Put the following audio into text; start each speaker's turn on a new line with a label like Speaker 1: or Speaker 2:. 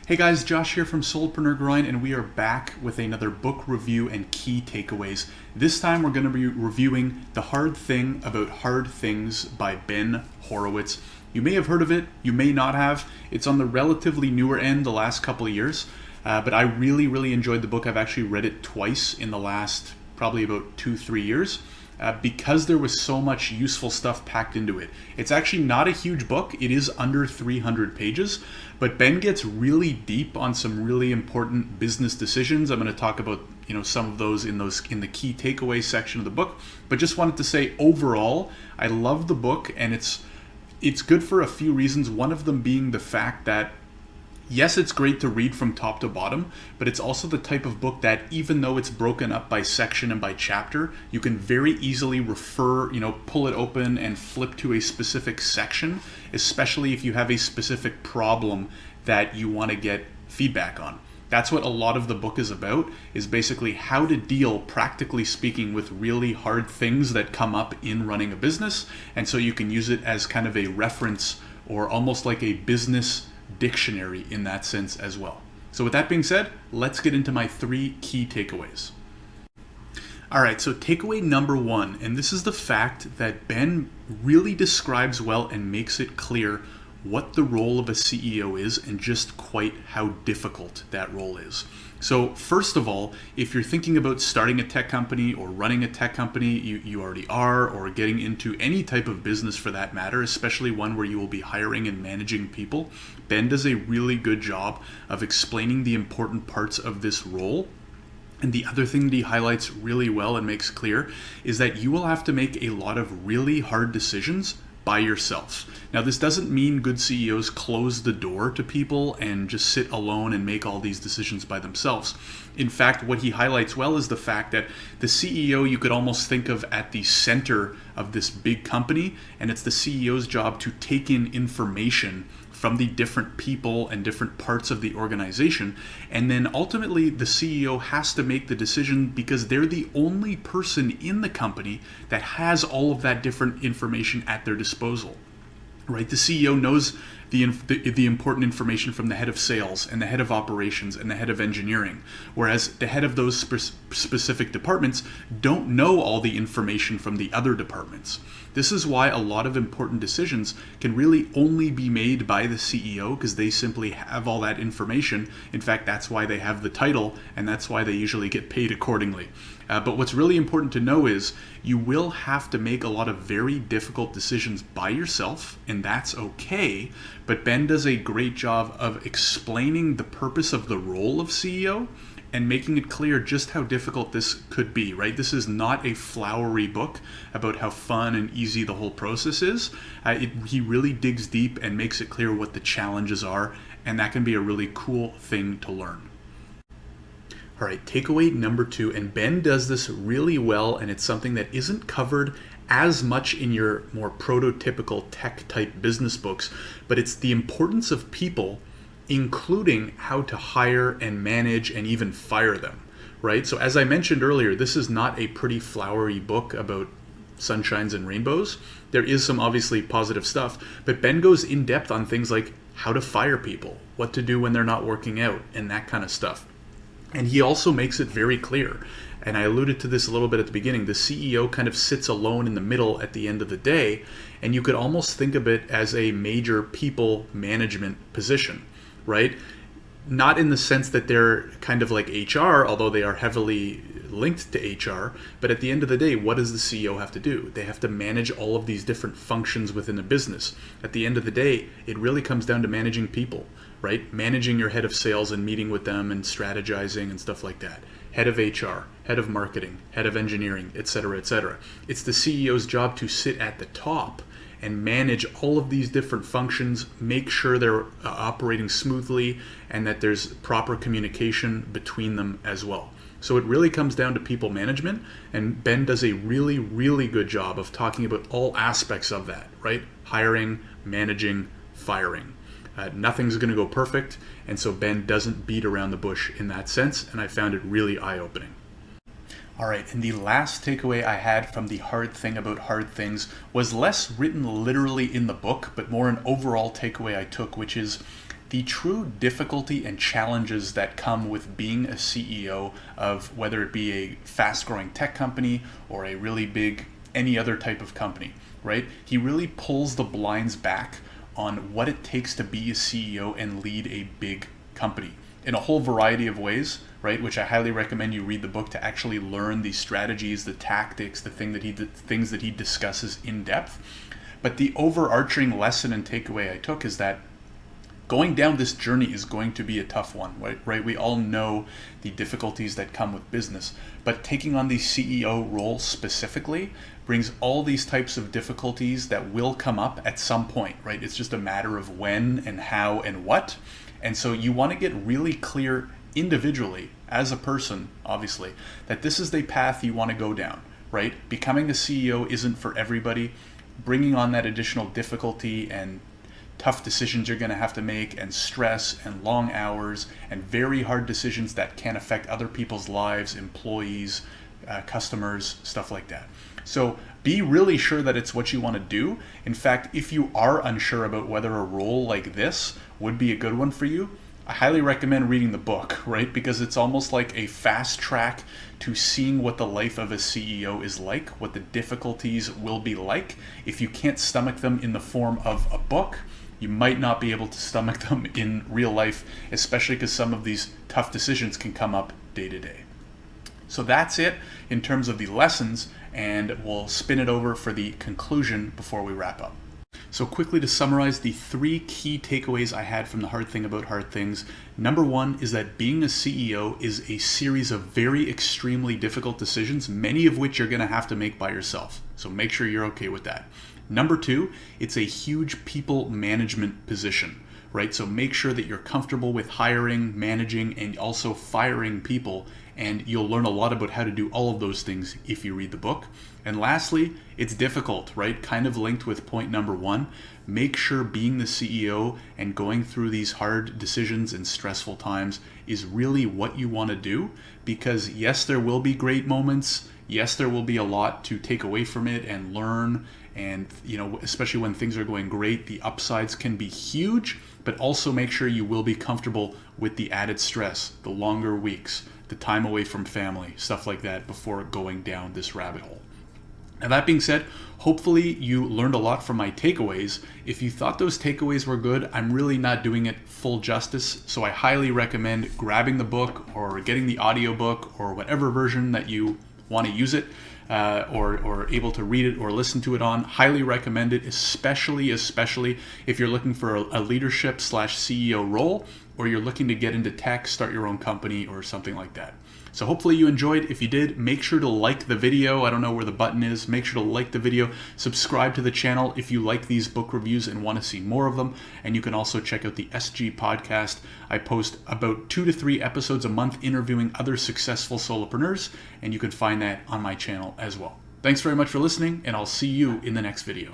Speaker 1: Hey guys, Josh here from Solopreneur Grind, and we are back with another book review and key takeaways. This time we're going to be reviewing The Hard Thing About Hard Things by Ben Horowitz. You may have heard of it, you may not have. It's on the relatively newer end the last couple of years, but I really enjoyed the book. I've actually read it twice in the last probably about 2-3 years. Because there was so much useful stuff packed into it. It's actually not a huge book. It is under 300 pages, but Ben gets really deep on some really important business decisions. I'm going to talk about some of those in the key takeaways section of the book. But just wanted to say overall, I love the book, and it's good for a few reasons. One of them being the fact that yes, it's great to read from top to bottom, but it's also the type of book that even though it's broken up by section and by chapter, you can very easily refer, pull it open and flip to a specific section, especially if you have a specific problem that you want to get feedback on. That's what a lot of the book is about, is basically how to deal, practically speaking, with really hard things that come up in running a business. And so you can use it as kind of a reference or almost like a business dictionary in that sense as well. So with that being said, let's get into my 3 key takeaways. All right, so takeaway number 1, and this is the fact that Ben really describes well and makes it clear what the role of a CEO is and just quite how difficult that role is. So first of all, if you're thinking about starting a tech company or running a tech company, you already are, or getting into any type of business for that matter, especially one where you will be hiring and managing people, Ben does a really good job of explaining the important parts of this role. And the other thing that he highlights really well and makes clear is that you will have to make a lot of really hard decisions by yourself. Now, this doesn't mean good CEOs close the door to people and just sit alone and make all these decisions by themselves. In fact, what he highlights well is the fact that the CEO you could almost think of at the center of this big company, and it's the CEO's job to take in information from the different people and different parts of the organization. And then ultimately the CEO has to make the decision because they're the only person in the company that has all of that different information at their disposal. Right? The CEO knows the important information from the head of sales and the head of operations and the head of engineering, whereas the head of those specific departments don't know all the information from the other departments. This is why a lot of important decisions can really only be made by the CEO because they simply have all that information. In fact, that's why they have the title, and that's why they usually get paid accordingly. But what's really important to know is you will have to make a lot of very difficult decisions by yourself, and that's okay. But Ben does a great job of explaining the purpose of the role of CEO and making it clear just how difficult this could be, right? This is not a flowery book about how fun and easy the whole process is. He really digs deep and makes it clear what the challenges are, and that can be a really cool thing to learn. All right, takeaway number 2, and Ben does this really well, and it's something that isn't covered as much in your more prototypical tech type business books, but it's the importance of people, including how to hire and manage and even fire them, right? So as I mentioned earlier, this is not a pretty flowery book about sunshines and rainbows. There is some obviously positive stuff, but Ben goes in depth on things like how to fire people, what to do when they're not working out, and that kind of stuff. And he also makes it very clear, and I alluded to this a little bit at the beginning, the CEO kind of sits alone in the middle at the end of the day, and you could almost think of it as a major people management position, right? Not in the sense that they're kind of like HR, although they are heavily linked to HR, but at the end of the day, what does the CEO have to do? They have to manage all of these different functions within a business. At the end of the day, it really comes down to managing people, right? Managing your head of sales and meeting with them and strategizing and stuff like that. Head of HR, head of marketing, head of engineering, etc., etc. It's the CEO's job to sit at the top and manage all of these different functions, make sure they're operating smoothly, and that there's proper communication between them as well. So it really comes down to people management, and Ben does a really good job of talking about all aspects of that, right? Hiring, managing, firing. Nothing's going to go perfect, and so Ben doesn't beat around the bush in that sense, and I found it really eye-opening. All right, and the last takeaway I had from The Hard Thing About Hard Things was less written literally in the book, but more an overall takeaway I took, which is the true difficulty and challenges that come with being a CEO of whether it be a fast-growing tech company or a really big any other type of company, right? He really pulls the blinds back on what it takes to be a CEO and lead a big company in a whole variety of ways, right? Which I highly recommend you read the book to actually learn the strategies, the tactics, things that he discusses in depth. But the overarching lesson and takeaway I took is that going down this journey is going to be a tough one, right? We all know the difficulties that come with business, but taking on the CEO role specifically brings all these types of difficulties that will come up at some point, right? It's just a matter of when and how and what. And so you want to get really clear individually as a person, obviously, that this is the path you want to go down, right? Becoming a CEO isn't for everybody. Bringing on that additional difficulty and tough decisions you're going to have to make, and stress and long hours and very hard decisions that can affect other people's lives, employees, customers, stuff like that. So be really sure that it's what you want to do. In fact, if you are unsure about whether a role like this would be a good one for you, I highly recommend reading the book, right? Because it's almost like a fast track to seeing what the life of a CEO is like, what the difficulties will be like. If you can't stomach them in the form of a book, you might not be able to stomach them in real life, especially because some of these tough decisions can come up day to day. So that's it in terms of the lessons, and we'll spin it over for the conclusion before we wrap up. So quickly to summarize the 3 key takeaways I had from The Hard Thing About Hard Things. Number 1 is that being a CEO is a series of very extremely difficult decisions, many of which you're going to have to make by yourself. So make sure you're okay with that. Number 2, it's a huge people management position, right? So make sure that you're comfortable with hiring, managing, and also firing people, and you'll learn a lot about how to do all of those things if you read the book. And lastly, it's difficult, right? Kind of linked with point number 1. Make sure being the CEO and going through these hard decisions and stressful times is really what you want to do, because yes, there will be great moments. Yes, there will be a lot to take away from it and learn. And, especially when things are going great, the upsides can be huge, but also make sure you will be comfortable with the added stress, the longer weeks, the time away from family, stuff like that before going down this rabbit hole. Now, that being said, hopefully you learned a lot from my takeaways. If you thought those takeaways were good, I'm really not doing it full justice. So I highly recommend grabbing the book or getting the audiobook or whatever version that you want to use it, or able to read it or listen to it on. Highly recommend it, especially if you're looking for a leadership/CEO role, or you're looking to get into tech, start your own company or something like that. So hopefully you enjoyed. If you did, make sure to like the video. I don't know where the button is. Make sure to like the video. Subscribe to the channel if you like these book reviews and want to see more of them. And you can also check out the SG podcast. I post about 2 to 3 episodes a month interviewing other successful solopreneurs, and you can find that on my channel as well. Thanks very much for listening, and I'll see you in the next video.